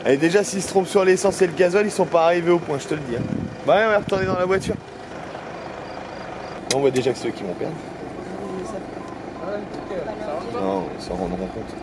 Et déjà, s'ils se trompent sur l'essence et le gasoil, ils sont pas arrivés au point, je te le dis. Hein. Bah ouais, on va retourner dans la voiture. On voit déjà que ceux qui vont perdre. Non, ils s'en rendront compte.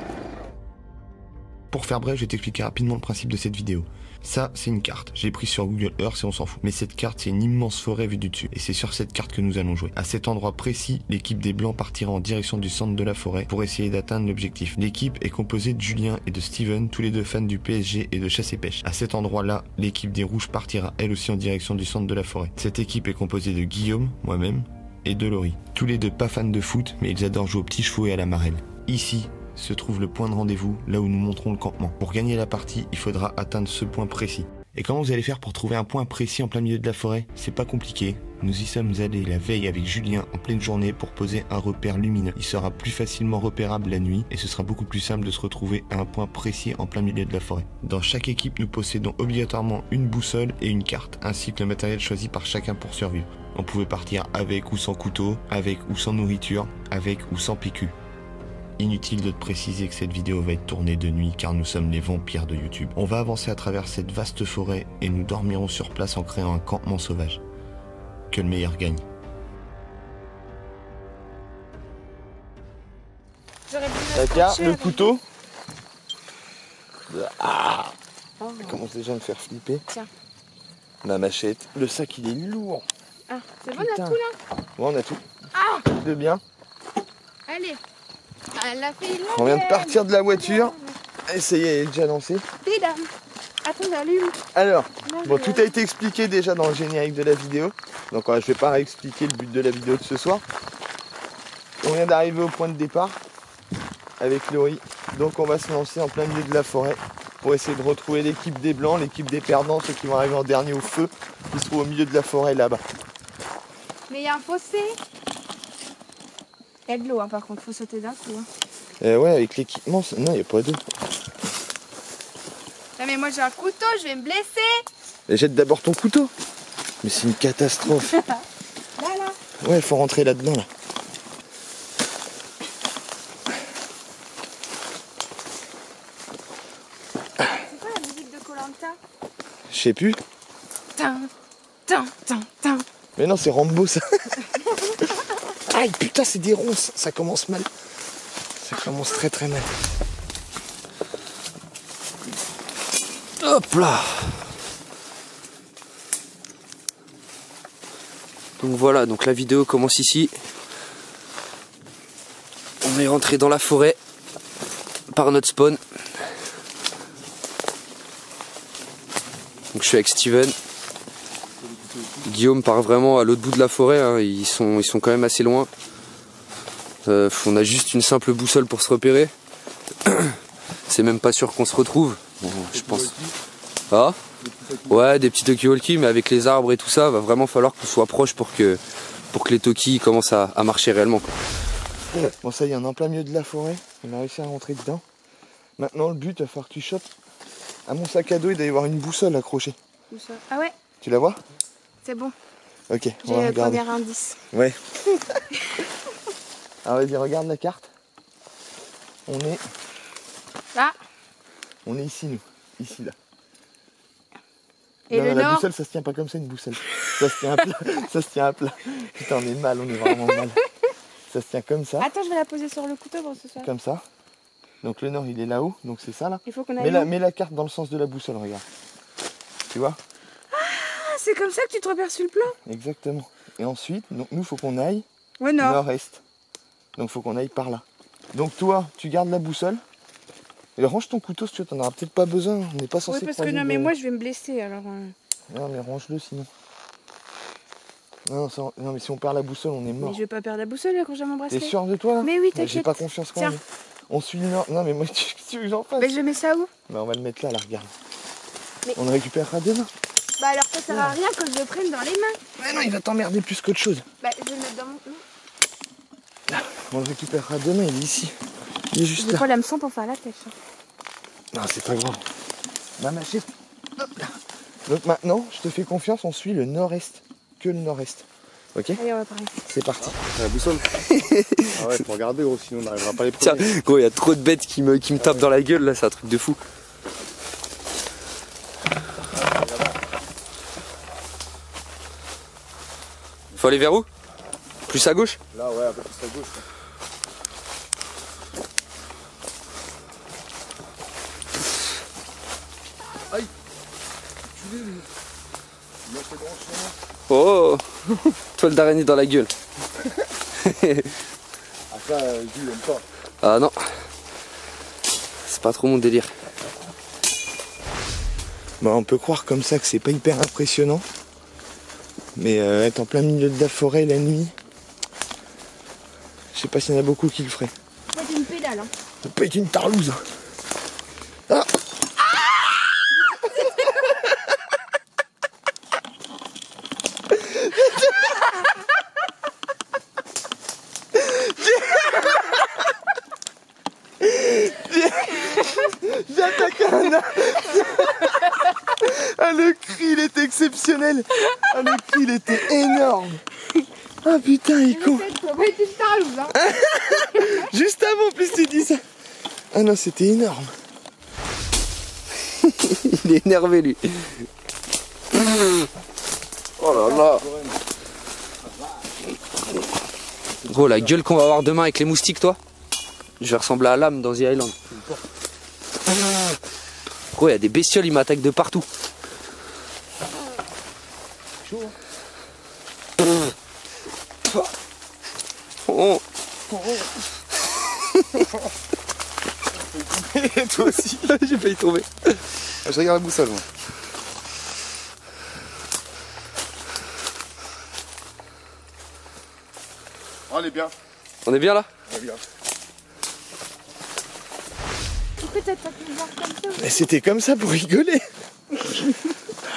Pour faire bref, je vais t'expliquer rapidement le principe de cette vidéo. Ça, c'est une carte. J'ai pris sur Google Earth et on s'en fout. Mais cette carte, c'est une immense forêt vue du dessus. Et c'est sur cette carte que nous allons jouer. À cet endroit précis, l'équipe des Blancs partira en direction du centre de la forêt pour essayer d'atteindre l'objectif. L'équipe est composée de Julien et de Steven, tous les deux fans du PSG et de chasse et pêche. À cet endroit-là, l'équipe des Rouges partira elle aussi en direction du centre de la forêt. Cette équipe est composée de Guillaume, moi-même, et de Laurie. Tous les deux pas fans de foot, mais ils adorent jouer aux petits chevaux et à la marelle. Ici se trouve le point de rendez-vous, là où nous montrons le campement. Pour gagner la partie, il faudra atteindre ce point précis. Et comment vous allez faire pour trouver un point précis en plein milieu de la forêt? C'est pas compliqué. Nous y sommes allés la veille avec Julien en pleine journée pour poser un repère lumineux. Il sera plus facilement repérable la nuit et ce sera beaucoup plus simple de se retrouver à un point précis en plein milieu de la forêt. Dans chaque équipe, nous possédons obligatoirement une boussole et une carte, ainsi que le matériel choisi par chacun pour survivre. On pouvait partir avec ou sans couteau, avec ou sans nourriture, avec ou sans PQ. Inutile de te préciser que cette vidéo va être tournée de nuit car nous sommes les vampires de YouTube. On va avancer à travers cette vaste forêt et nous dormirons sur place en créant un campement sauvage. Que le meilleur gagne. Regarde le couteau. Ah, ça commence déjà à me faire flipper. Tiens. Ma machette. Le sac il est lourd. Ah, c'est bon, on a tout là. Ouais, on a tout. Ah, De bien. allez. Elle a fait une On vient de partir de la voiture. Et ça y est, elle est déjà lancée. Pédale. Attends, j'allume. Alors, Là, bon, je- tout a été expliqué déjà dans le générique de la vidéo. Donc je vais pas réexpliquer le but de la vidéo de ce soir. On vient d'arriver au point de départ avec Laurie. Donc on va se lancer en plein milieu de la forêt pour essayer de retrouver l'équipe des Blancs, l'équipe des perdants, ceux qui vont arriver en dernier au feu, qui se trouvent au milieu de la forêt là-bas. Mais il y a un fossé. Il y a de l'eau, hein, par contre, faut sauter d'un coup. Hein. Ouais, avec l'équipement, non, il n'y a pas d'eau. Non, mais moi j'ai un couteau, je vais me blesser. Et jette d'abord ton couteau. Mais c'est une catastrophe. Là, là. Ouais, il faut rentrer là-dedans là. C'est quoi la musique de Koh-Lanta? Je sais plus. Tin, tin, tin, tin. Mais non, c'est Rambo ça. Aïe, putain, c'est des ronces. Ça commence mal. Ça commence très très mal. Hop là. Donc voilà, donc la vidéo commence ici. On est rentré dans la forêt par notre spawn. Donc je suis avec Steven. Guillaume part vraiment à l'autre bout de la forêt, hein. Ils sont quand même assez loin. On a juste une simple boussole pour se repérer. C'est même pas sûr qu'on se retrouve. Bon, je pense. Ah ouais, des petits talkie-walkie, mais avec les arbres et tout ça, va vraiment falloir qu'on soit proche pour que les talkies commencent à marcher réellement, quoi. Bon, ça y est, on est en plein milieu de la forêt. On a réussi à rentrer dedans. Maintenant, le but, il va falloir que tu chopes. À mon sac à dos, il doit y avoir une boussole accrochée. Où ça? Ah ouais, Tu la vois? c'est bon. Ok, on J'ai va le regarder. premier indice. Ouais. Alors vas-y, regarde la carte. On est Là. ici, nous. Ici, là. Et non, le la nord. boussole, ça se tient pas comme ça, une boussole. Ça se tient à plat. Ça se tient à plat. Putain, on est mal, on est vraiment mal. Ça se tient comme ça. Attends, je vais la poser sur le couteau pour que ce soit. Comme ça. Donc le nord, il est là-haut. Donc c'est ça, là. Il faut qu'on aille. Mets la carte dans le sens de la boussole, regarde. Tu vois? Ah, c'est comme ça que tu te repères sur le plan? Exactement. Et ensuite, donc, nous, faut qu'on aille Ouais, nord. nord-est. Donc faut qu'on aille par là. Donc toi, tu gardes la boussole. Et range ton couteau si tu veux, t'en auras peut-être pas besoin. On n'est pas censé Oui, parce que croiser non, mais de- moi je vais me blesser alors. Non, mais range-le sinon. Non, non, mais si on perd la boussole, on est Mais mort. je vais pas perdre la boussole là quand j'ai mon T'es bracelet. sûr de toi là? Mais oui, J'ai t'inquiète. pas confiance quand Tiens. même. On suit le nord. Non, mais moi, tu veux que j'en fasse? Mais je mets ça où? Bah, on va le mettre là, regarde. Mais- On le récupérera demain. Bah alors ça sert à rien que je le prenne dans les mains. Mais non, il va t'emmerder plus qu'autre chose. Bah je vais le mettre dans mon. Non. On le récupérera demain, il est ici. Il est juste Des là. fois l'hameçon pour faire la pêche. Non, c'est pas grave. Ma machette. Hop là. Donc maintenant, je te fais confiance, on suit le nord-est. Que le nord-est. Ok? Allez, on va parler. C'est parti. La boussole. Ah ouais, faut regarder gros, sinon on n'arrivera pas à les Tiens, premiers. gros, il y a trop de bêtes qui me tapent dans la gueule là, c'est un truc de fou. Faut aller vers où? Plus à gauche? Là, ouais, un peu plus à gauche. Aïe! Tu l'es, lui. Il m'a fait grand chemin. Oh! Toile d'araignée dans la gueule. Ah, ça, Jules aime pas. Ah non. C'est pas trop mon délire. Bah, on peut croire comme ça que c'est pas hyper impressionnant. Mais être en plein milieu de la forêt la nuit, je sais pas s'il y en a beaucoup qui le feraient. C'est une pédale. Hein. Ça peut être une tarlouse. Ah. J'ai attaqué un arbre. Ah, le cri il était exceptionnel. Ah, le cri il était énorme. Ah putain il est con. Ça va être une tarlouse. Hein. Juste avant en plus tu dis ça. Ah non c'était énorme. Il est énervé lui. Oh là là. Gros, la gueule qu'on va avoir demain avec les moustiques, toi. Je vais ressembler à l'âme dans The Island. Gros, il y a des bestioles, ils m'attaquent de partout. Oh. Et toi aussi. J'ai failli tomber. Je regarde la boussole, moi. Oh, elle est bien. On est bien là? Elle est bien. Pourquoi t'as pas pu le voir comme ça? Mais c'était comme ça pour rigoler. Ah,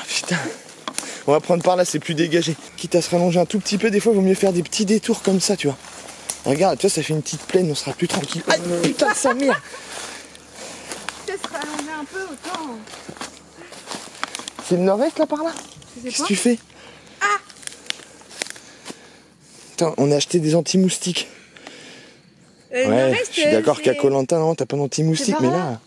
putain. On va prendre par là, c'est plus dégagé. Quitte à se rallonger un tout petit peu, des fois il vaut mieux faire des petits détours comme ça, tu vois. Regarde, toi ça fait une petite plaine, on sera plus tranquille. Ah putain, sa mère. Ça se rallonger un peu autant. C'est le nord-est là par là? Je sais Qu'est-ce pas. que tu fais? Ah. Putain, on a acheté des anti-moustiques. Ouais, je suis d'accord qu'à Koh-Lanta, non, t'as pas d'anti-moustique, C'est mais par là,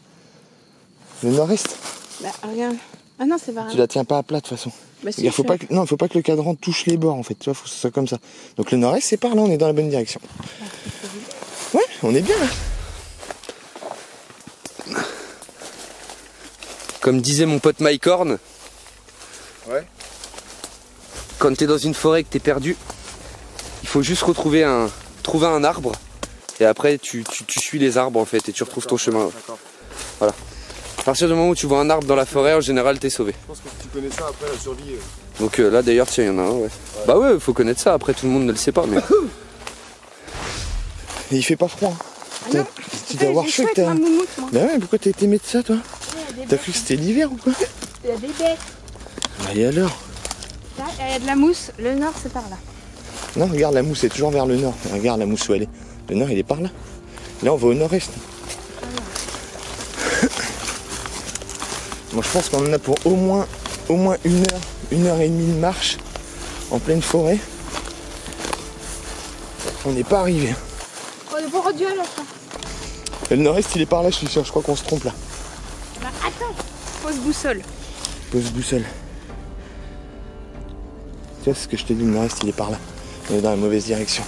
le nord-est, Bah regarde. Ah non, c'est pas tu la tiens pas à plat de toute façon. Bah si, Il faut pas que, non, faut pas que le cadran touche les bords en fait, tu vois, faut que ce soit comme ça. Donc le nord-est, c'est par là, on est dans la bonne direction. Ouais, on est bien là. Comme disait mon pote Mike Horn, Ouais. quand t'es dans une forêt et que t'es perdu, il faut juste trouver un arbre et après tu suis les arbres en fait et tu retrouves ton chemin. D'accord. Voilà. À partir du moment où tu vois un arbre dans la forêt, en général t'es sauvé. Je pense que si tu connais ça après la survie. Donc là d'ailleurs tiens, il y en a un, ouais. Bah ouais, faut connaître ça, après tout le monde ne le sait pas mais. Et il fait pas froid. Ah non. Tu dois avoir chaud que t'as. Ma moumoute, moi. Bah ouais, pourquoi t'as été mettre ça toi? Il y a des T'as bêtes. cru que c'était l'hiver ou quoi? Il y a des bêtes. Bah et alors? Là, il y a de la mousse. Le nord, c'est par là. Non, regarde, la mousse est toujours vers le nord. Regarde la mousse où elle est. Le nord il est par là. Là on va au nord-est. Moi je pense qu'on en a pour au moins 1 heure, 1h30 de marche en pleine forêt. On n'est pas arrivé. On est pas rendu à la fin. Le nord-est il est par là, je suis sûr, je crois qu'on se trompe là. Bah attends. Pose boussole. Pose boussole. Tu vois, c'est ce que je te dis, le nord-est il est par là. On est dans la mauvaise direction.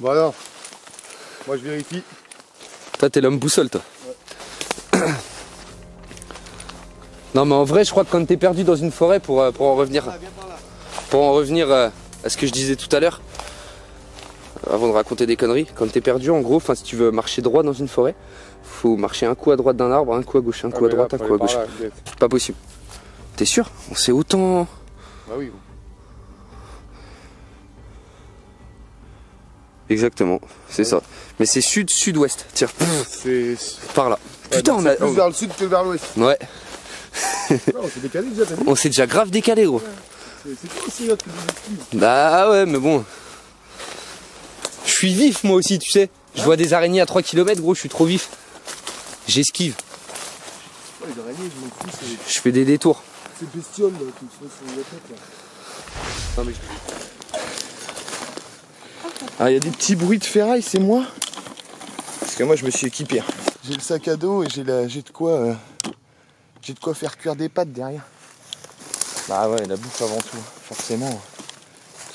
Bon alors, moi je vérifie. Toi t'es l'homme boussole toi. Non mais en vrai je crois que quand t'es perdu dans une forêt pour en revenir à ce que je disais tout à l'heure, avant de raconter des conneries, quand t'es perdu en gros, si tu veux marcher droit dans une forêt, faut marcher un coup à droite d'un arbre, un coup à gauche, un coup à droite, un coup à gauche. Pas possible. T'es sûr? On sait autant. Bah oui. Exactement, c'est ça. Mais c'est sud-sud-ouest, tiens, C'est. par là. Putain on a. Plus vers le sud que vers l'ouest. Ouais, Non, on s'est décalé déjà, t'as vu? on s'est déjà grave décalé gros. C'est toi aussi là, tu fais des Bah ouais mais bon. Je suis vif moi aussi tu sais. Je vois des araignées à 3 km gros, je suis trop vif. J'esquive, Ouais, les araignées, je m'en fous, je fais des détours. c'est bestioles là, qui se font sur la tête là. Non mais Ah, il y a des petits bruits de ferraille, c'est moi? Parce que moi je me suis équipé. J'ai le sac à dos et j'ai de quoi faire cuire des pâtes derrière. Bah ouais, la bouffe avant tout, forcément.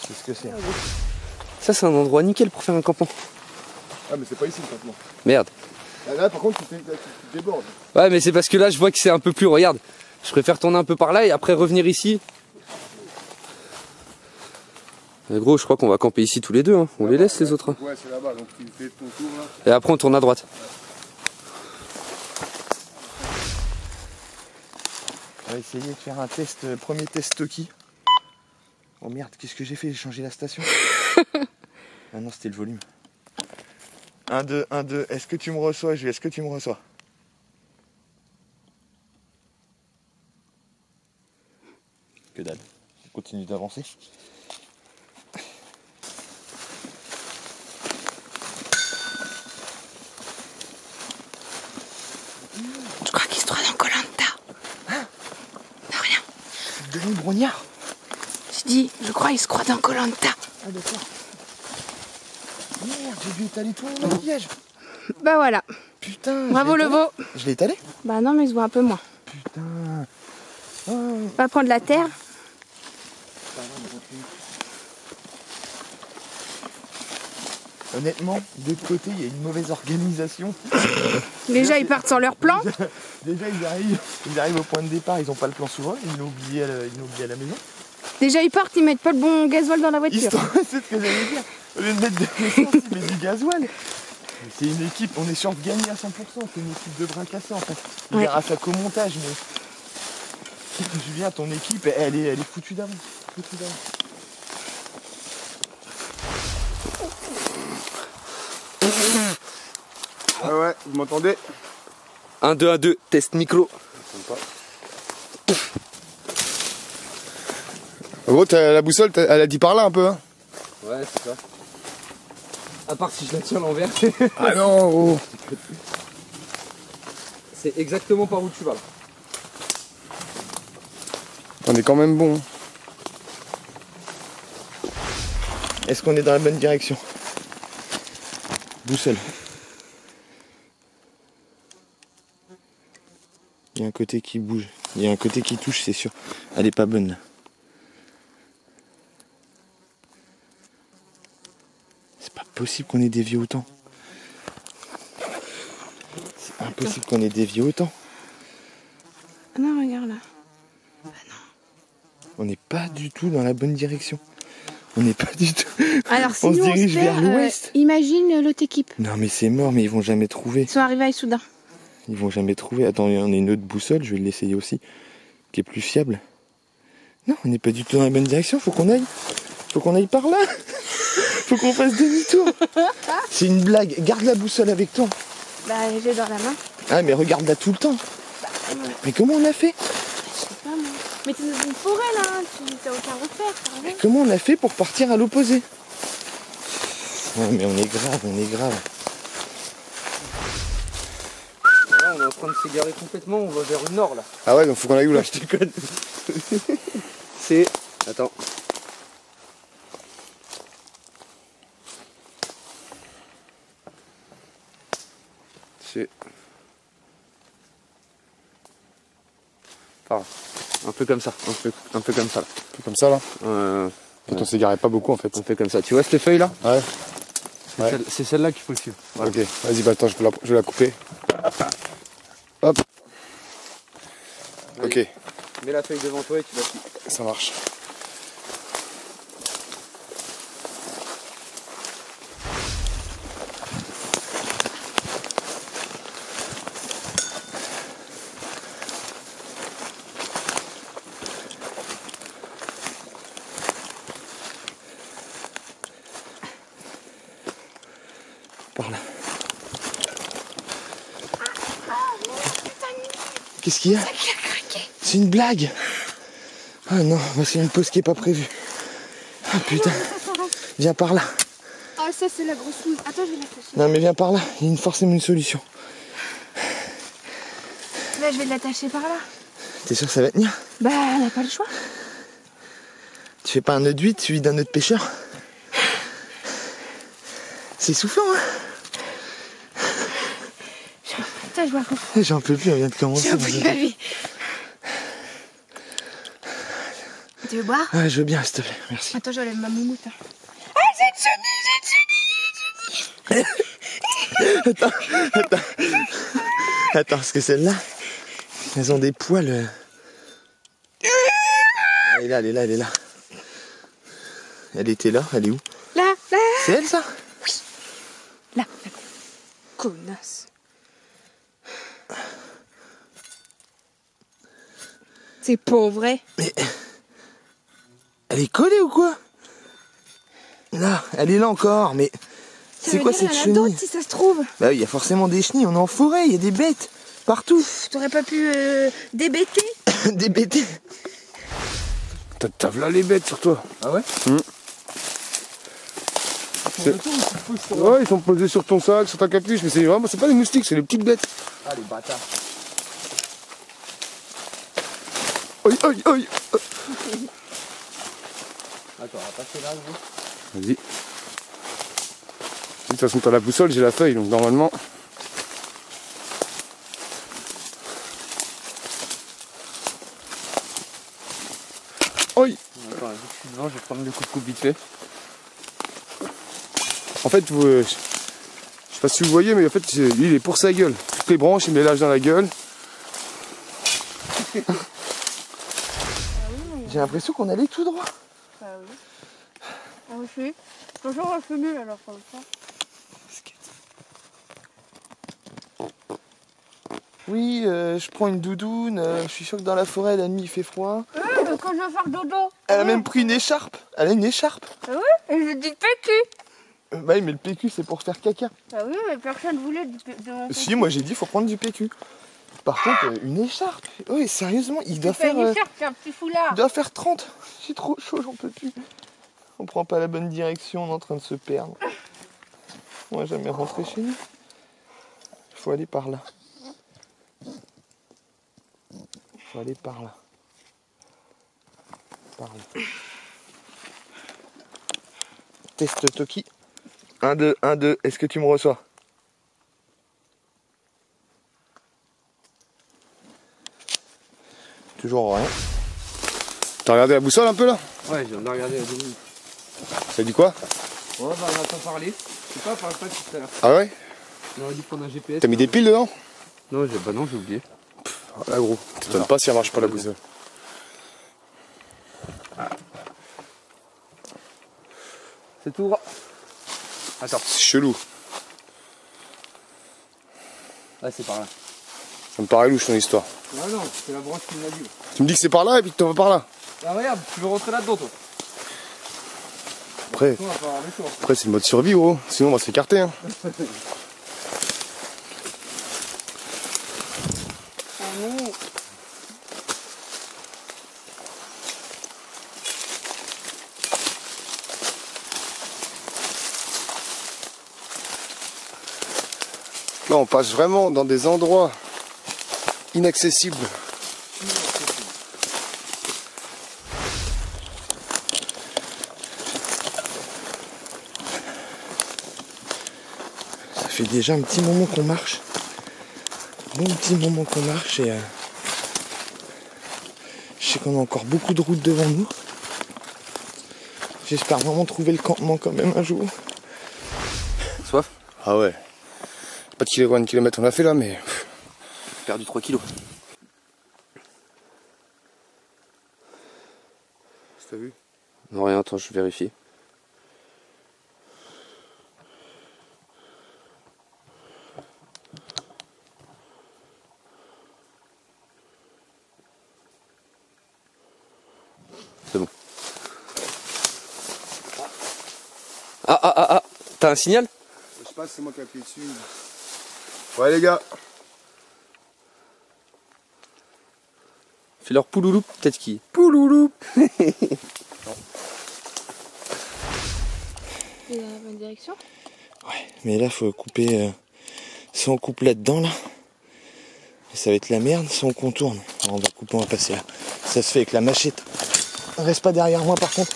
C'est ce que c'est. Ça, c'est un endroit nickel pour faire un campement. Ah, mais c'est pas ici le campement. Merde. Là, par contre, tu débordes. Ouais, mais c'est parce que là, je vois que c'est un peu plus... Regarde, je préfère tourner un peu par là et après revenir ici. Gros, je crois qu'on va camper ici tous les deux. Hein. On les laisse, les autres. Hein. Ouais, c'est là-bas, donc tu fais ton tour là. Et après, on tourne à droite. On va essayer de faire un test, premier test Toki. Oh merde, qu'est-ce que j'ai fait? J'ai changé la station. Ah non, c'était le volume. 1, 2, 1, 2. Est-ce que tu me reçois, Jules? Est-ce que tu me reçois? Que dalle. On continue d'avancer. Je crois qu'il se trouve dans Koh-Lanta. Hein? Non, rien. C'est Denis Brognard. Je dis, je crois qu'il se croit dans Koh-Lanta. Ah d'accord. Merde, j'ai dû étaler tout mon maquillage. Bah voilà. Putain. Bravo le veau. Je l'ai étalé? Bah non, mais il se voit un peu moins. Putain. Oh. On va prendre la terre. Honnêtement, de l'autre côté, il y a une mauvaise organisation. Déjà, ils partent sans leur plan. Déjà, ils arrivent au point de départ, ils n'ont pas le plan souverain, ils l'ont oublié à la maison. Déjà, ils partent, ils mettent pas le bon gasoil dans la voiture. C'est ce que j'allais dire. Au lieu de mettre de l'essence, ils mettent du gasoil. C'est une équipe, on est sûr de gagner à 100%, c'est une équipe de bras cassés en fait. Il verra ça qu'au montage, mais Julien, ton équipe, elle est foutue d'avance. Ah ouais, vous m'entendez? 1, 2, 1, 2, test micro. En gros, la boussole, elle a dit par là un peu, hein? Ouais, c'est ça. À part si je la tiens à l'envers. Ah non, oh. C'est exactement par où tu vas là. On est quand même bon. Est-ce qu'on est dans la bonne direction? Boussole. Il y a un côté qui bouge, il y a un côté qui touche, c'est sûr. Elle est pas bonne là. C'est pas possible qu'on ait dévié autant. C'est impossible qu'on ait dévié autant. Ah non, regarde là. On n'est pas du tout dans la bonne direction. On n'est pas du tout. Alors, si On nous, se dirige vers l'ouest. Imagine l'autre équipe. Non mais c'est mort, mais ils vont jamais trouver. Ils sont arrivés à Issoudun. Ils vont jamais trouver. Attends, il y en a une autre boussole, je vais l'essayer aussi, qui est plus fiable. Non, on n'est pas du tout dans la bonne direction, faut qu'on aille par là. Faut qu'on fasse demi-tour. C'est une blague, garde la boussole avec toi. Bah, j'ai dans la main. Ah mais regarde-la tout le temps. Mais comment on a fait? Je sais pas moi. Mais t'es dans une forêt là, tu t'as aucun repère. Mais comment on a fait pour partir à l'opposé? Ouais mais on est grave. Là, on est en train de s'égarer complètement, on va vers le nord là. Ah ouais, donc faut qu'on aille où là? Je déconne. C'est... Attends. C'est... Par là. Un peu comme ça, un peu comme ça là. Un peu comme ça là. Quand on s'égarait pas beaucoup en fait. On fait comme ça. Tu vois cette feuille là? Ouais. Ouais. C'est celle-là qu'il faut suivre. Voilà. Ok, vas-y, bah attends, je vais la couper. Hop. Allez. Ok, Mets la feuille devant toi et tu la suis. ça marche. Par là. Qu'est-ce qu'il y a? C'est une blague. Ah non, bah c'est une pause qui est pas prévue. Ah putain. Viens par là. Ah, ça, c'est la grosse mousse. Attends, je vais l'attacher. Non mais viens par là, il y a forcément une solution. Là, je vais l'attacher par là. T'es sûr que ça va tenir? Bah, on n'a pas le choix. Tu fais pas un nœud de 8 suivi d'un nœud de pêcheur? C'est soufflant hein. Putain, je vois J'en peux plus, on vient de commencer. j'ai appris ma vie. Tu veux boire? Ah, je veux bien, s'il te plaît, merci. Attends, j'enlève ma moumoute. Ah, c'est une chenille, Attends, parce que celles-là, elles ont des poils. Elle est là, elle est là, elle est là. Elle était là, elle est où? Là, là. C'est elle, ça? Là, là. Connasse. C'est pas vrai. Mais... Elle est collée ou quoi? Là, elle est là encore, mais... C'est quoi cette chenille? Si ça se trouve. Bah oui, il y a forcément des chenilles, on est en forêt, il y a des bêtes partout. T'aurais pas pu débêter? Des bêtes. T'as là les bêtes sur toi. Ah ouais? Ouais, ils sont posés sur ton sac, sur ta capuche, mais c'est vraiment, c'est pas des moustiques, c'est des petites bêtes. Ah, les bâtards. Aïe, aïe, aïe. Attends, on va passer là, gros. Vas-y. De toute façon, t'as la boussole, j'ai la feuille, donc normalement. Aïe. Attends, vu que je suis devant, je vais prendre le coup de coupe vite fait. En fait, je sais pas si vous voyez, mais en fait, lui, il est pour sa gueule. Toutes les branches, il me les lâche dans la gueule. J'ai l'impression qu'on allait tout droit. Ah oui. Ah oui. Toujours nul alors comme ça. Oui, je prends une doudoune, je suis sûr que dans la forêt, la nuit, il fait froid. Quand je vais faire dodo. Elle a même pris une écharpe. Elle a une écharpe. Ah oui. Et je dis PQ. Bah oui, mais le PQ, c'est pour faire caca. Ah oui, mais personne voulait de mon PQ. Si, moi j'ai dit, faut prendre du PQ. Par contre, une écharpe. Oui, sérieusement, il doit C'est pas faire... une écharpe, c'est un petit foulard. Il doit faire 30. J'ai trop chaud, j'en peux plus. On prend pas la bonne direction, on est en train de se perdre. On va jamais rentrer chez nous. Il faut aller par là. Il faut aller par là. Par là. Test Toki. 1, 2, 1, 2. Est-ce que tu me reçois? Toujours rien. T'as regardé la boussole un peu là? Ouais, je viens de regarder la demi. Ça dit quoi? Ouais, bah on entend parler. Je sais pas, parle pas tout à l'heure. Ah ouais? On aurait dû prendre un GPS. T'as mis des piles dedans? Non, bah non, j'ai oublié. Ah gros, t'étonnes pas si elle marche pas la boussole. C'est tout droit. Attends, c'est chelou. Ah, c'est par là. Ça me paraît louche ton histoire. Ah non, c'est la branche qui m'a dit. Tu me dis que c'est par là et puis que t'en vas par là. Ah regarde, tu veux rentrer là-dedans toi? Après, On va pas avoir le choix. après c'est le mode survie gros, sinon on va s'écarter. Hein. Ah non. Là on passe vraiment dans des endroits inaccessibles. Ça fait déjà un petit moment qu'on marche. Bon petit moment qu'on marche et je sais qu'on a encore beaucoup de routes devant nous. J'espère vraiment trouver le campement quand même un jour. Soif? Ah ouais. Pas de kilomètres on a fait là mais... J'ai perdu 3 kilos. T'as vu? Non, rien, attends, je vérifie. C'est bon. Ah, t'as un signal? Je sais pas si c'est moi qui ai appuyé dessus. Ouais les gars. Fais leur pouloulou, peut-être qui. Pouloulou. C'est dans la bonne direction? Ouais, mais là faut couper. Si on coupe là-dedans là, ça va être la merde. Si on contourne, on va couper, on va passer là. Ça se fait avec la machette. Reste pas derrière moi par contre.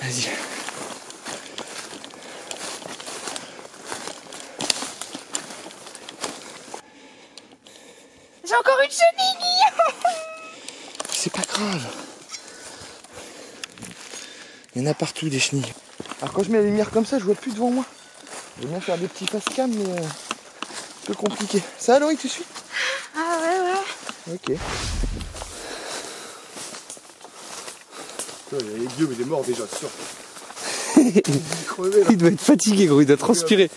Vas-y. J'ai encore une chenille. pas grave. Il y en a partout des chenilles. Alors quand je mets la lumière comme ça, je vois plus devant moi. Je vais bien faire des petits face cam, mais un peu compliqué. Ça va Laurie, tu suis? Ah ouais, ouais. Ok. Il est Guillaume, il est mort déjà, c'est sûr. Il doit être fatigué, gros, il doit transpirer.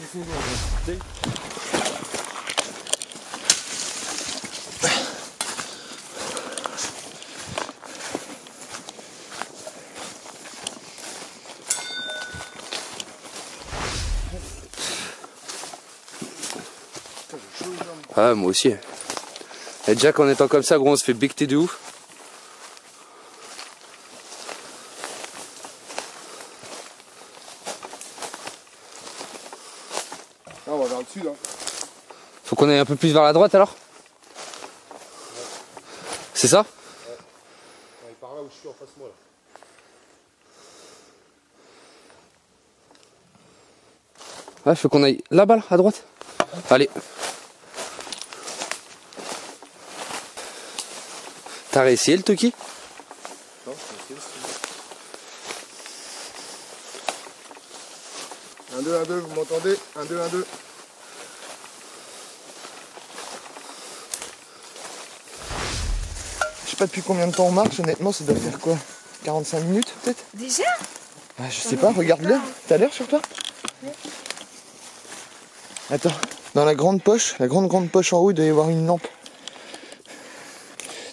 Ah, moi aussi. Et déjà qu'en étant comme ça, gros, on se fait becter de ouf. Ah, on va vers le sud. Hein. Faut qu'on aille un peu plus vers la droite alors. C'est ça? On est par là où je suis en face de moi. Là. Ouais, faut qu'on aille là-bas, là, à droite. Allez. T'as réessayé le Toki? Non, c'est 1, 2, 1, 2, vous m'entendez? 1, 2, 1, 2. Je sais pas depuis combien de temps on marche, honnêtement, ça doit faire quoi? 45 minutes peut-être? Déjà? Ah, je sais pas, regarde l'heure. T'as l'heure sur toi? Oui. Attends, dans la grande poche en haut, il doit y avoir une lampe.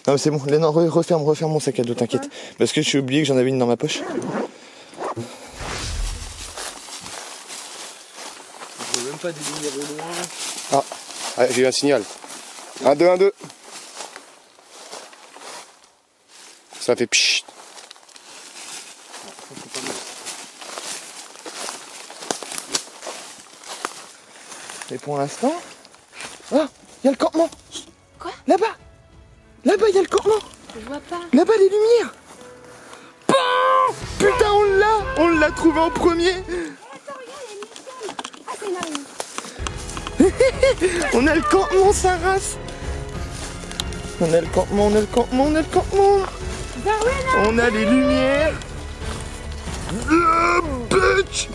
Non mais c'est bon, Léna, referme mon sac à dos, t'inquiète. Parce que je suis oublié que j'en avais une dans ma poche. Je vois même pas des lumières au loin. Ah, j'ai eu un signal. 1, 2, 1, 2. Ça fait pchit. Et pour l'instant... Ah, il y a le campement. Quoi? Là-bas, il y a le campement. Je vois pas. Là-bas, les lumières. Bon, putain, on l'a trouvé en premier. Attends, regarde, il y a une lumière. Ah, c'est une araignée. On a le campement, sa race. On a le campement. Bah ouais, là. On a les lumières. Le beach.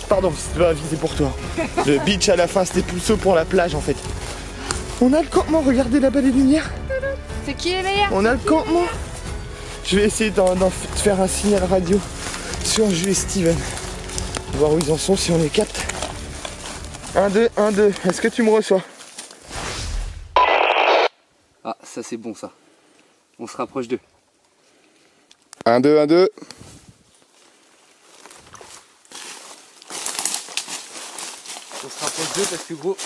Pardon, c'était pas visé pour toi. Le beach à la fin, c'était Pousseau pour la plage en fait. On a le campement, regardez là-bas les lumières. C'est qui est meilleur? On a le campement. Je vais essayer de faire un signal radio sur Jules et Steven. Voir où ils en sont, si on les capte. 1, 2, 1, 2. Est-ce que tu me reçois? Ah, ça c'est bon ça. On se rapproche d'eux. 1, 2, 1, 2. On se rapproche d'eux parce que gros,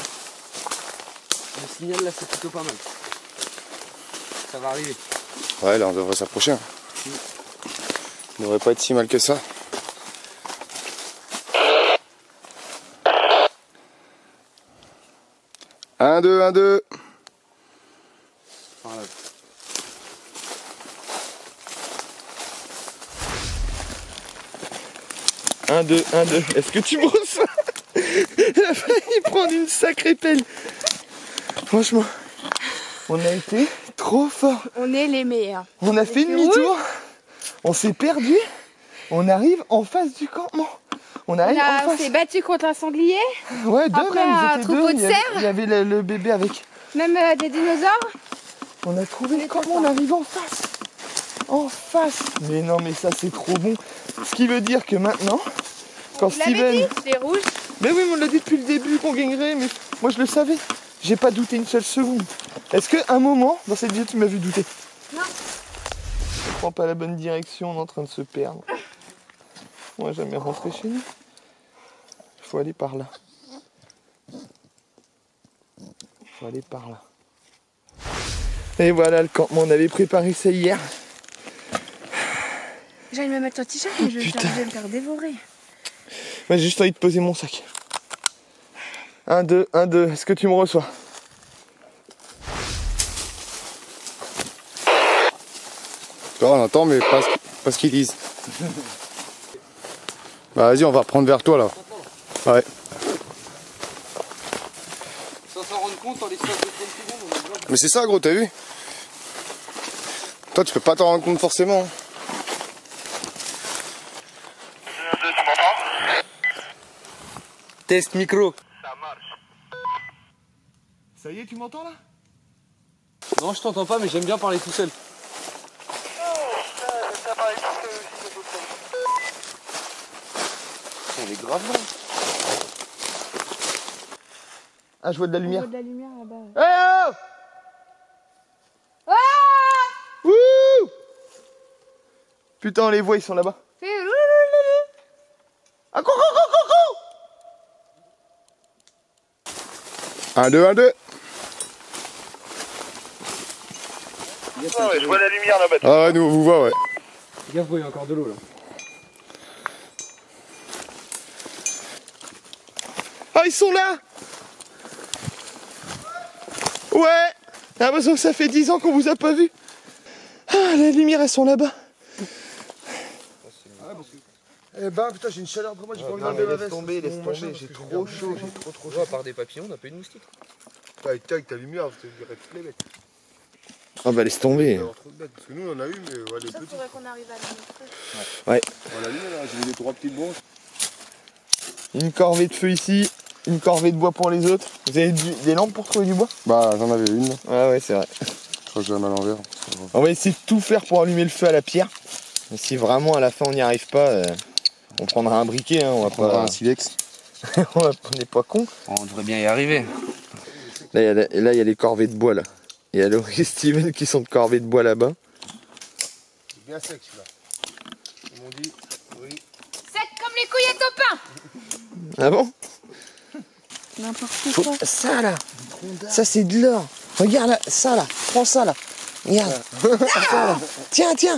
le signal là c'est plutôt pas mal. Ça va arriver. Ouais, là on devrait s'approcher. Hein. On devrait pas être si mal que ça. Un, deux, 1, 2. Par là. Un, deux. Est-ce que tu me reçois? Elle a failli prendre une sacrée pelle. Franchement, on a été trop fort. On est les meilleurs. On a fait demi-tour. On s'est perdu. On arrive en face du campement. On arrive en On face. s'est battu contre un sanglier, Ouais, deux après, même. un Ils étaient troupeau deux. de Il y avait- cerfs. il y avait le bébé avec. même des dinosaures. On a trouvé le campement. On arrive en face. En face. Mais non, mais ça c'est trop bon. Ce qui veut dire que maintenant, quand Vous l'avez Steven... dit, les rouges. Mais oui, mais on l'a dit depuis le début qu'on gagnerait, mais moi je le savais. J'ai pas douté une seule seconde. Est-ce qu'à un moment, dans cette vidéo, tu m'as vu douter? Non. On prend pas la bonne direction, on est en train de se perdre. On va jamais rentrer chez nous. Il faut aller par là. Il faut aller par là. Et voilà le campement, on avait préparé ça hier. J'allais me mettre un t-shirt, mais je vais Putain. me faire dévorer. Moi j'ai juste envie de poser mon sac. 1, 2, 1, 2. Est-ce que tu me reçois? On entend, mais pas ce qu'ils disent. Bah vas-y, on va reprendre vers toi là. Ouais. Sans s'en rendre compte, en l'espace de 30 secondes, on a déjà... Mais c'est ça gros, t'as vu? Toi, tu peux pas t'en rendre compte forcément. Test micro. Ça y est, tu m'entends là? Non, je t'entends pas, mais j'aime bien parler tout seul. Elle est grave là. Ah, je vois de la lumière. On voit de la lumière là-bas. Hey, oh! Ah! Wouh! Putain, on les voit, ils sont là-bas. Fais loulouloulou. Ah, coucou, coucou, coucou! 1, 2, 1, 2. Ouais, je vois la lumière là-bas. Ah ouais, nous on vous voit, ouais. Gaffe, il y a encore de l'eau là. Ah, ils sont là! Ouais! J'ai l'impression que ça fait 10 ans qu'on vous a pas vu. Ah, les lumières, elles sont là-bas. Eh ben putain, j'ai une chaleur après moi, j'ai pas envie Non, d'enlever mais ma laisse veste. tomber, Mon machin, j'ai parce que trop je chaud, regarde. j'ai trop À part des papillons, on n'a pas eu de moustiques. Avec ta lumière, je te dirais toutes les bêtes. Ah bah laisse tomber. Il va y avoir trop de bêtes. Parce que nous on en a eu, mais ouais, les Ça, petits. faudrait qu'on arrive à l'allumer. On l'a allumé là, j'ai mis des 3 petites branches. Une corvée de feu ici, une corvée de bois pour les autres. Vous avez des lampes pour trouver du bois? Bah, j'en avais une là. Ah ouais, c'est vrai. Je crois que je l'ai à l'envers. On va essayer de tout faire pour allumer le feu à la pierre. Mais si vraiment à la fin on n'y arrive pas, on prendra un briquet, hein, on va On aura pas. un silex. On n'est pas con. On devrait bien y arriver. Là, il y a les corvées de bois là. Il y a Laurie et Steven qui sont de corvées de bois là-bas. C'est bien sec celui-là. Ils m'ont dit, oui. Sec comme les couillettes au pain. Ah bon? N'importe quoi. Ça là, ça c'est de l'or. Regarde là, ça là, prends ça là. Regarde. Ça, là. Tiens, tiens.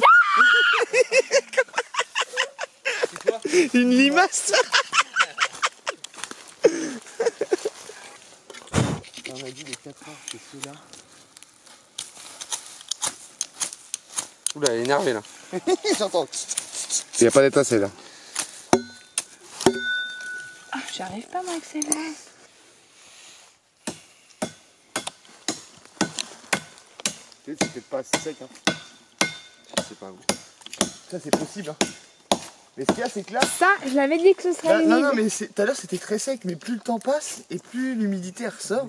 Une limace. On a dit les 4 heures, c'est ceux-là. Oula, elle est énervée là. J'entends. Il n'y a pas d'étincelle là. Ah, j'arrive pas moi avec celle-là. C'est peut-être pas assez sec. Hein. Je sais pas où. Ça c'est possible. Hein. Mais ce qu'il y a, c'est que là. Ça, je l'avais dit que ce serait Non, humide. non, mais tout à l'heure c'était très sec, mais plus le temps passe et plus l'humidité ressort.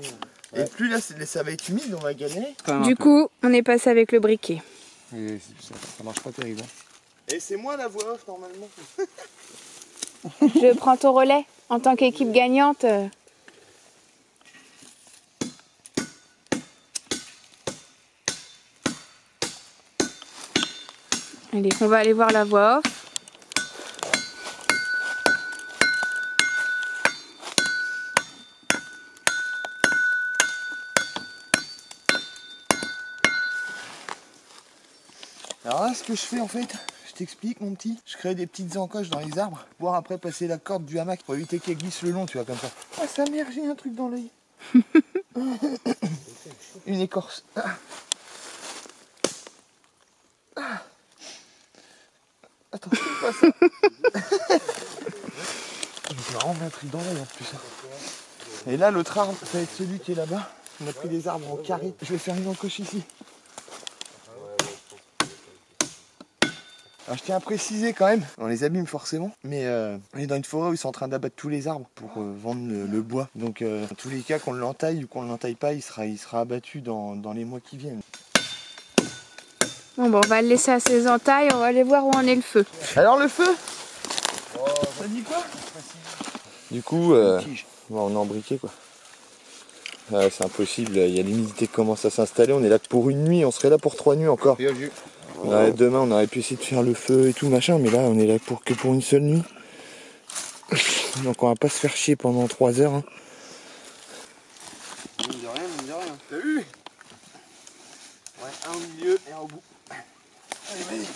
Et plus là ça va être humide, on va galérer. Du coup, on est passé avec le briquet. Et ça marche pas terrible. Hein. Et c'est moi la voix off normalement. Je prends ton relais en tant qu'équipe gagnante. Allez, on va aller voir la voix off. Alors là, ce que je fais en fait, je t'explique mon petit, je crée des petites encoches dans les arbres, pour pouvoir après passer la corde du hamac pour éviter qu'elle glisse le long, tu vois, comme ça. Ah, sa mère, j'ai un truc dans l'œil. Une écorce. Ah. Ah. Attends, c'est pas ça. Je me rends un truc dans l'œil en plus. Et là, l'autre arbre, ça va être celui qui est là-bas. On a pris des arbres en carré. Je vais faire une encoche ici. Alors je tiens à préciser quand même, on les abîme forcément, mais on est dans une forêt où ils sont en train d'abattre tous les arbres pour vendre le bois. Donc dans tous les cas, qu'on l'entaille ou qu'on ne l'entaille pas, il sera abattu dans les mois qui viennent. Bon, on va le laisser à ses entailles, on va aller voir où en est le feu. Alors le feu, ça dit quoi? Du coup, on est embriqué quoi. C'est impossible, il y a l'humidité qui commence à s'installer, on est là pour une nuit, on serait là pour 3 nuits encore. Ouais, demain on aurait pu essayer de faire le feu et tout machin, mais là on est là que pour une seule nuit. Donc on va pas se faire chier pendant 3 heures. Hein. Mine de rien, mine de rien. T'as vu? Ouais, un au milieu et un au bout. Allez, vas-y.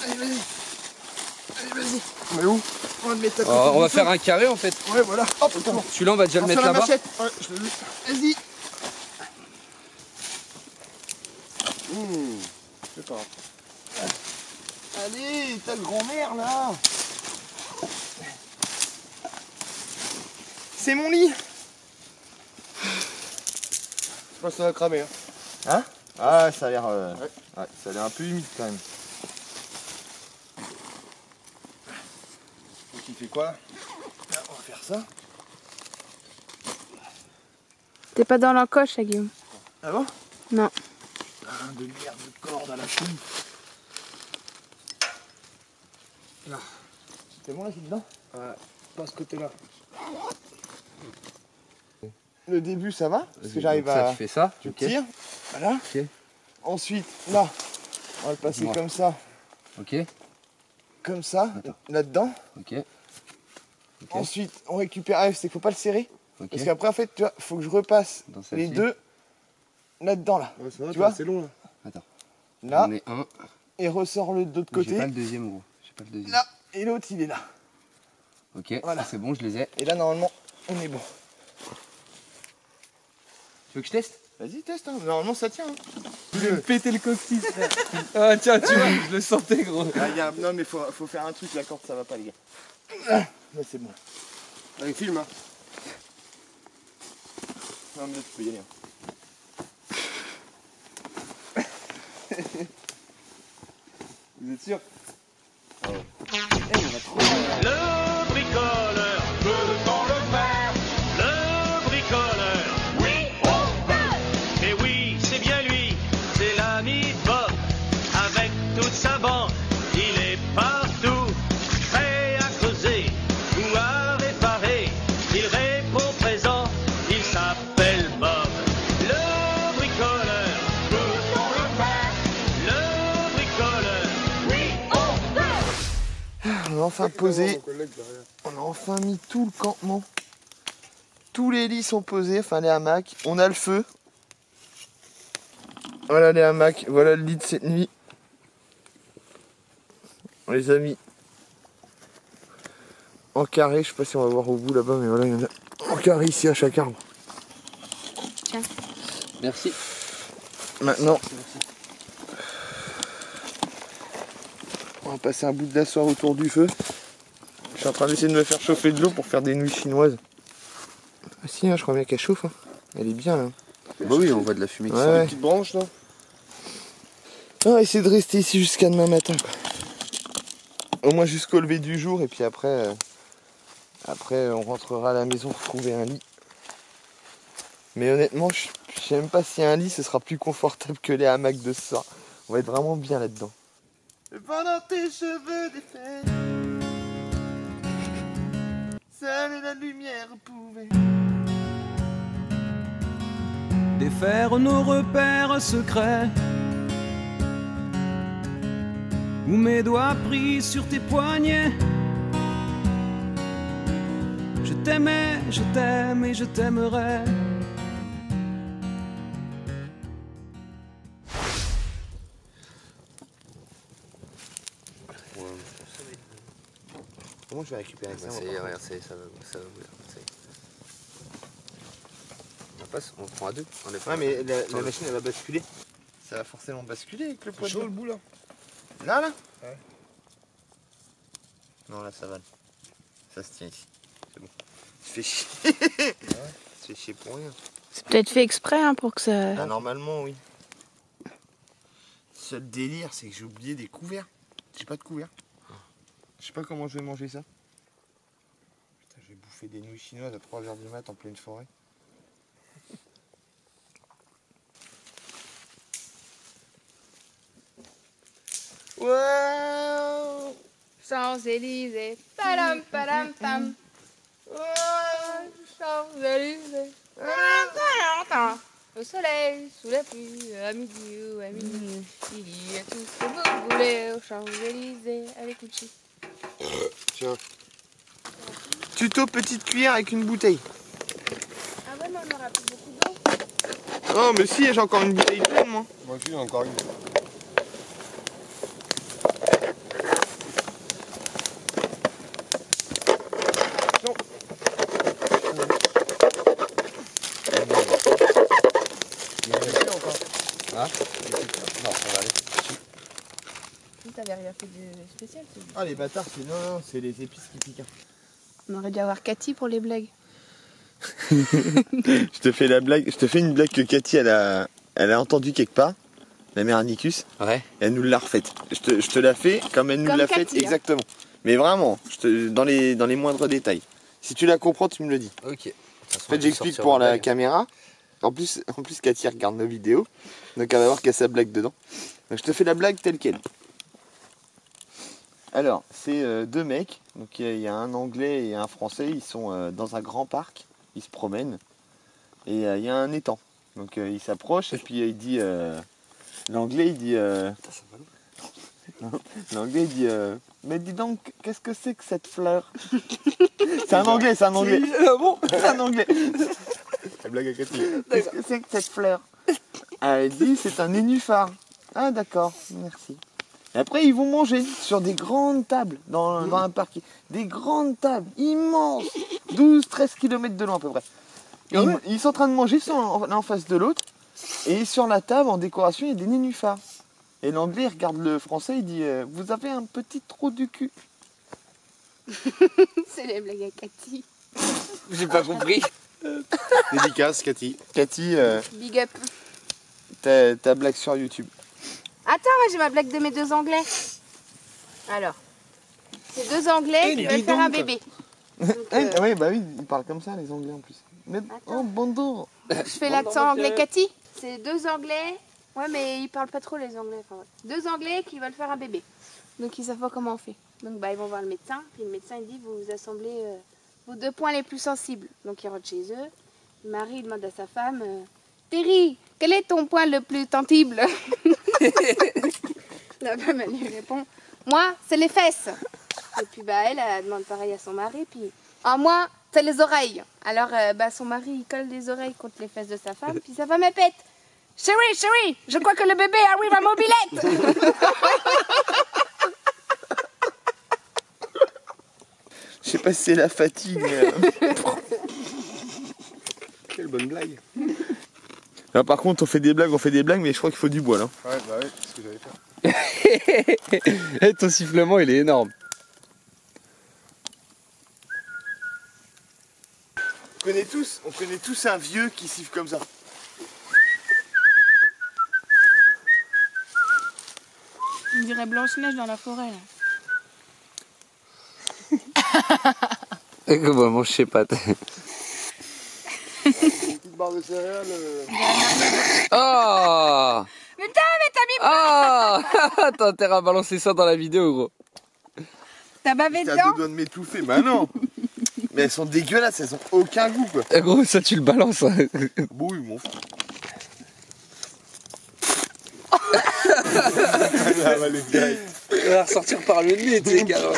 Allez, vas-y. Allez, vas-y. Mais où? On va le mettre à côté. On va faire un carré en fait. Ouais, voilà. Hop, putain. Celui-là, on va déjà le mettre Sur la là-bas. machette. Ouais, je le... Vas-y. C'est pas grave. Allez, ta grand-mère là. C'est mon lit. Je pense que ça va cramer. Hein. Hein? Ah, ça a l'air ouais, ça a l'air un peu humide quand même. Donc il fait quoi là? On va faire ça. T'es pas dans l'encoche, là, Guillaume. Ah bon? Non. Ah, de merde de corde à la chouille. Là. C'est bon là, c'est dedans? Ouais, pas ce côté-là. Le début ça va? Parce que j'arrive Donc ça, à... tu fais ça. Tu Ok. tires. Voilà. Ok. Ensuite, là, on va le passer Dis-moi. comme ça. Ok. Comme ça, Attends. là-dedans. Ok. Ok. Ensuite, on récupère. Ah, c'est qu'il faut pas le serrer. Ok. Parce qu'après, en fait, tu vois, faut que je repasse Dans les celle-ci. deux là-dedans, là. Ouais, ça va, Tu vois c'est long là. Attends. Là, On est un. et ressort le de l'autre J'ai côté. pas le deuxième gros. J'ai pas le deuxième. Là, et l'autre, il est là. Ok. Voilà. Ça c'est bon, je les ai. Et là, normalement, on est bon. Tu veux que je teste? Vas-y, teste. Hein. Normalement, ça tient. Hein. Je vais me péter le coccyx, frère. Ah tiens, tu vois, je le sentais gros. Ah, non, mais faut faire un truc. La corde, ça va pas, les gars. Ah, là, c'est bon. Allez, filme hein. Non, mais là, tu peux y aller. Hein. Vous êtes sûr? Le bricoleur, peut-on le faire? Le bricoleur, oui, on peut. Et oui, c'est bien lui, c'est l'ami Bob. Avec toute sa bande, il est partout, prêt à creuser ou à réparer. Il répond présent, il s'appelle Bob. Le bricoleur, peut-on le faire? Le bricoleur, oui, on peut. On a enfin posé. Mon collègue derrière. On a enfin mis tout le campement. Tous les lits sont posés, enfin les hamacs. On a le feu. Voilà les hamacs, voilà le lit de cette nuit. On les a mis en carré, je sais pas si on va voir au bout là-bas, mais voilà, il y en a en carré ici à chaque arbre. Merci. Maintenant, on va passer un bout de la soirée autour du feu. Je suis en train d'essayer de me faire chauffer de l'eau pour faire des nouilles chinoises. Ah si, hein, je crois bien qu'elle chauffe. Hein. Elle est bien là. Bah oui, on voit de la fumée qui Ouais, sort. ouais. Petite branche là. On va essayer de rester ici jusqu'à demain matin. Quoi. Au moins jusqu'au lever du jour et puis après, on rentrera à la maison pour trouver un lit. Mais honnêtement, je sais même pas si un lit ce sera plus confortable que les hamacs de ce soir. On va être vraiment bien là-dedans. Pendant tes cheveux défaits, seule la lumière pouvait. Défaire nos repères secrets, où mes doigts pris sur tes poignets. Je t'aimais, je t'aime et je t'aimerai. Comment je vais récupérer ça? Ça y est, regarde, ça y est, ça va ouvrir. Ça y est. On passe, on prend à deux. On est pas. Ouais, mais la machine elle va basculer. Ça va forcément basculer avec le poids de Chaud l'eau. le bout là. Là Ouais. Non, là ça va. Ça se tient ici. C'est bon. Tu fais chier. Tu fais chier pour rien. C'est peut-être fait exprès hein, pour que ça... Ah, normalement, oui. Le seul délire, c'est que j'ai oublié des couverts. J'ai pas de couverts. Je sais pas comment je vais manger ça. Putain, je vais bouffer des nouilles chinoises à 3h du mat en pleine forêt. Wow! Champs-Élysées, padam padam pam. Champs-Élysées, au soleil, sous la pluie, à midi ou à minuit, il y a tout ce que vous voulez aux Champs-Élysées avec Gucci. Tiens. Tuto petite cuillère avec une bouteille. Ah ouais, mais on aura plus beaucoup d'eau. Oh, mais si, j'ai encore une bouteille pleine, moi. Moi aussi, encore une. Ah non, ça va aller. T'avais rien fait de spécial, tu Ah, les bâtards, c'est non, c'est les épices qui piquent. On aurait dû avoir Cathy pour les blagues. Je te fais une blague que Cathy elle a entendue quelque part. la mère Nicus, Ouais. et elle nous l'a refaite. Je te la fais comme elle nous Comme l'a Cathy, faite hein. exactement. Mais vraiment, dans les moindres détails. Si tu la comprends, tu me le dis. Ok. En fait, j'explique pour la caméra. En plus, Cathy regarde nos vidéos, donc elle va voir qu'il y a sa blague dedans. Donc je te fais la blague telle quelle. Alors, c'est deux mecs. Donc il y a un Anglais et un Français. Ils sont dans un grand parc. Ils se promènent. Et il y a un étang. Donc il s'approche et puis il dit... L'Anglais il dit... L'Anglais il dit... mais dis donc, qu'est-ce que c'est que cette fleur? C'est un Anglais, c'est un Anglais. Ah bon? C'est un Anglais. La blague à Cathy. Qu'est-ce que c'est que cette fleur? Elle dit c'est un nénuphar. Ah d'accord, merci. Et après ils vont manger sur des grandes tables dans un parc. Des grandes tables immenses, 12-13 km de long à peu près. Ils sont en train de manger l'un en face de l'autre. Et sur la table en décoration il y a des nénuphars. Et l'Anglais il regarde le Français, il dit vous avez un petit trou du cul. C'est les blagues à Cathy. J'ai pas compris. Dédicace, Cathy. Cathy, Big up. ta blague sur YouTube. Attends, moi j'ai ma blague de mes deux Anglais. Alors, c'est deux Anglais qui veulent faire un bébé. Donc, Oui, bah oui, ils parlent comme ça les Anglais en plus. Mais oh bonjour. je fais l'accent anglais Cathy. C'est deux Anglais. Ouais, mais ils parlent pas trop les Anglais. Enfin, ouais. Deux Anglais qui veulent faire un bébé. Donc ils savent pas comment on fait. Donc bah ils vont voir le médecin. Puis le médecin il dit vous assemblez vos deux points les plus sensibles. Donc ils rentrent chez eux. Le mari demande à sa femme Terry, quel est ton point le plus tangible? La femme elle lui répond moi c'est les fesses. Et puis bah elle demande pareil à son mari. Puis moi c'est les oreilles. Alors bah son mari il colle les oreilles contre les fesses de sa femme. Puis sa femme elle pète. Chérie, chérie, je crois que le bébé arrive à mobilette. Je sais pas si c'est la fatigue. Mais... Quelle bonne blague. Là, par contre, on fait des blagues, mais je crois qu'il faut du bois là. Ouais, bah ouais, c'est ce que j'allais faire. Et ton sifflement il est énorme. On connaît tous un vieux qui siffle comme ça. On dirait Blanche-Neige dans la forêt. Vraiment, je sais pas. Petite barre de céréales. Oh! Putain, mais t'as mis... Oh! T'as intérêt à balancer ça dans la vidéo, gros. T'as bavé T'as dedans? deux doigts de m'étouffer, bah non. Mais elles sont dégueulasses, elles ont aucun goût quoi. Eh, gros, ça tu le balances. Hein. Bon, oui, mon frère. Ah, bah, les gars. Il va ressortir par le nez, tu sais, carrément.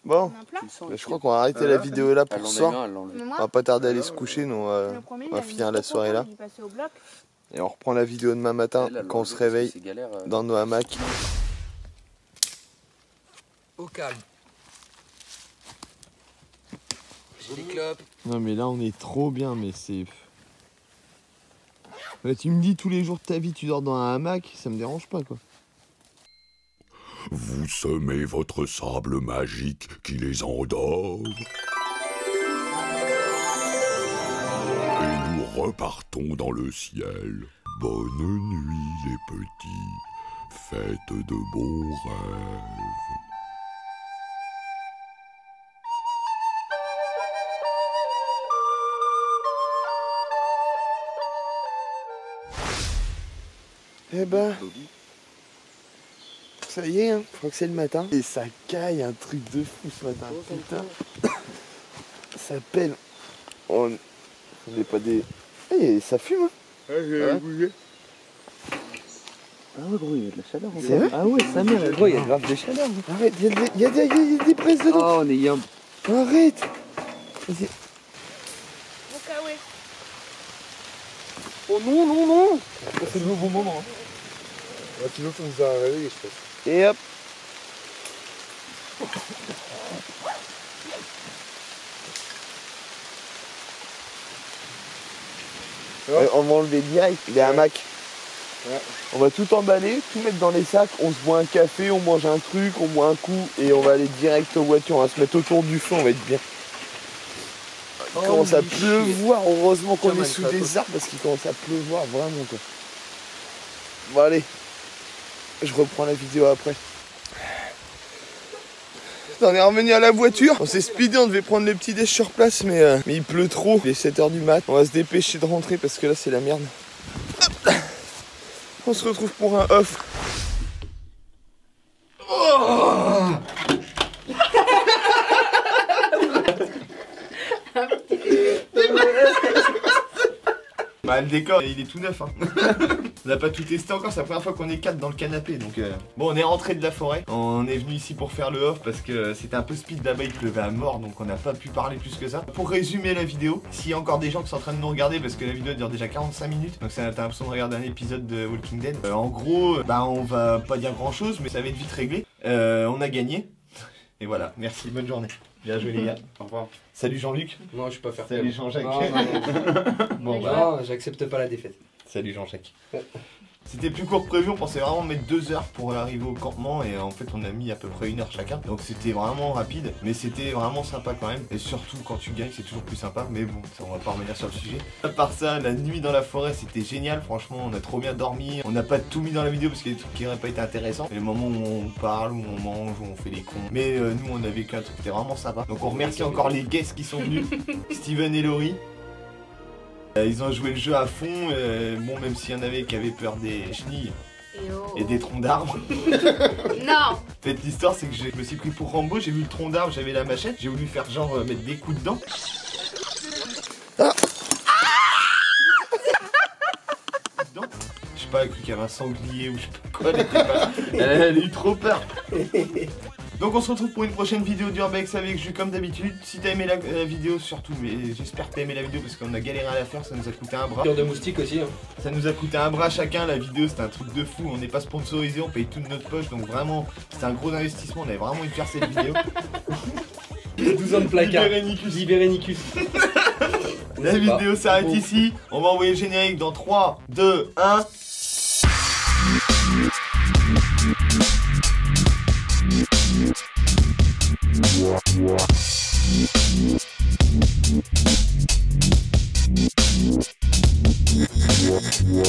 Bon, je crois qu'on va arrêter la vidéo là pour ce soir. Mais On moi, va pas tarder à aller se coucher, nous le premier, on va il a finir mis la trop soirée là. content, il est passé au bloc. Et on reprend la vidéo demain matin quand on se réveille dans nos hamacs. Au calme. J'ai des clopes. Non mais là on est trop bien, mais c'est... Là, tu me dis tous les jours de ta vie tu dors dans un hamac, ça me dérange pas quoi. Vous semez votre sable magique qui les endort. Et nous repartons dans le ciel. Bonne nuit les petits, faites de bons rêves. Eh ben, ça y est, hein, je crois que c'est le matin. Et ça caille un truc de fou ce matin, putain. Ça pèle. On n'est pas des... Eh, ça fume, hein. Ouais, j'ai bougé. Ah ouais, gros, il y a de la chaleur. C'est vrai? Ah ouais, sa mère, gros, il y a grave de chaleur. Arrête, il y a des presses dedans. Oh, on est yam. Arrête. Vas-y. Au cas où. Oh non, non, non. C'est le bon moment. Hein. Ouais, sinon, ça nous a réveillé, je pense. Et hop. Ouais, on va enlever direct les hamacs. Ouais. On va tout emballer, tout mettre dans les sacs, on se boit un café, on mange un truc, on boit un coup et on va aller direct aux voitures, on va se mettre autour du feu, on va être bien. Il commence à pleuvoir, heureusement qu'on est sous des arbres parce qu'il commence à pleuvoir vraiment quoi. Bon allez, je reprends la vidéo après. On est revenu à la voiture, on s'est speedé, on devait prendre le petit déj sur place, mais il pleut trop. Il est 7 h du mat, on va se dépêcher de rentrer parce que là c'est la merde. Hop. On se retrouve pour un off. Oh bah le décor il est tout neuf hein. On n'a pas tout testé encore, c'est la première fois qu'on est 4 dans le canapé donc Bon on est rentré de la forêt, on est venu ici pour faire le off parce que c'était un peu speed là-bas, il pleuvait à mort donc on n'a pas pu parler plus que ça. Pour résumer la vidéo, s'il y a encore des gens qui sont en train de nous regarder parce que la vidéo dure déjà 45 minutes, donc t'as l'impression de regarder un épisode de Walking Dead. En gros, bah on va pas dire grand chose mais ça va être vite réglé. On a gagné et voilà, merci, bonne journée. Bien joué les gars. Au revoir. Salut Jean-Luc. Non, je suis pas faire. Salut Jean-Jacques. Bon bah, j'accepte pas la défaite. Salut Jean-Jacques. C'était plus court que prévu, on pensait vraiment mettre 2 heures pour arriver au campement et en fait on a mis à peu près 1 heure chacun. Donc c'était vraiment rapide, mais c'était vraiment sympa quand même. Et surtout quand tu gagnes c'est toujours plus sympa, mais bon, ça, on va pas revenir sur le sujet. À part ça, la nuit dans la forêt c'était génial, franchement on a trop bien dormi. On n'a pas tout mis dans la vidéo parce qu'il y a des trucs qui n'auraient pas été intéressants. Et le moment où on parle, où on mange, où on fait les cons. Mais nous on a vécu un truc, c'était vraiment sympa. Donc on remercie encore les guests qui sont venus, Steven et Laurie. Ils ont joué le jeu à fond, bon même s'il y en avait qui avaient peur des chenilles et des troncs d'arbres. Non. En fait l'histoire c'est que je me suis pris pour Rambo, j'ai vu le tronc d'arbre, j'avais la machette, j'ai voulu faire genre mettre des coups dedans. Ah je sais pas, elle a cru qu'il y avait un sanglier ou je sais pas quoi, elle a eu trop peur. Donc on se retrouve pour une prochaine vidéo d'Urbex avec Jus comme d'habitude. Si t'as aimé la vidéo surtout, mais j'espère que t'as aimé la vidéo parce qu'on a galéré à la faire, ça nous a coûté un bras. Cure de moustique aussi hein. Ça nous a coûté un bras chacun, la vidéo c'était un truc de fou, on n'est pas sponsorisé, on paye tout de notre poche, donc vraiment c'était un gros investissement, on avait vraiment envie de faire cette vidéo. 12 ans de placard. Libéré Nicus. La vidéo s'arrête ici, on va envoyer le générique dans 3, 2, 1.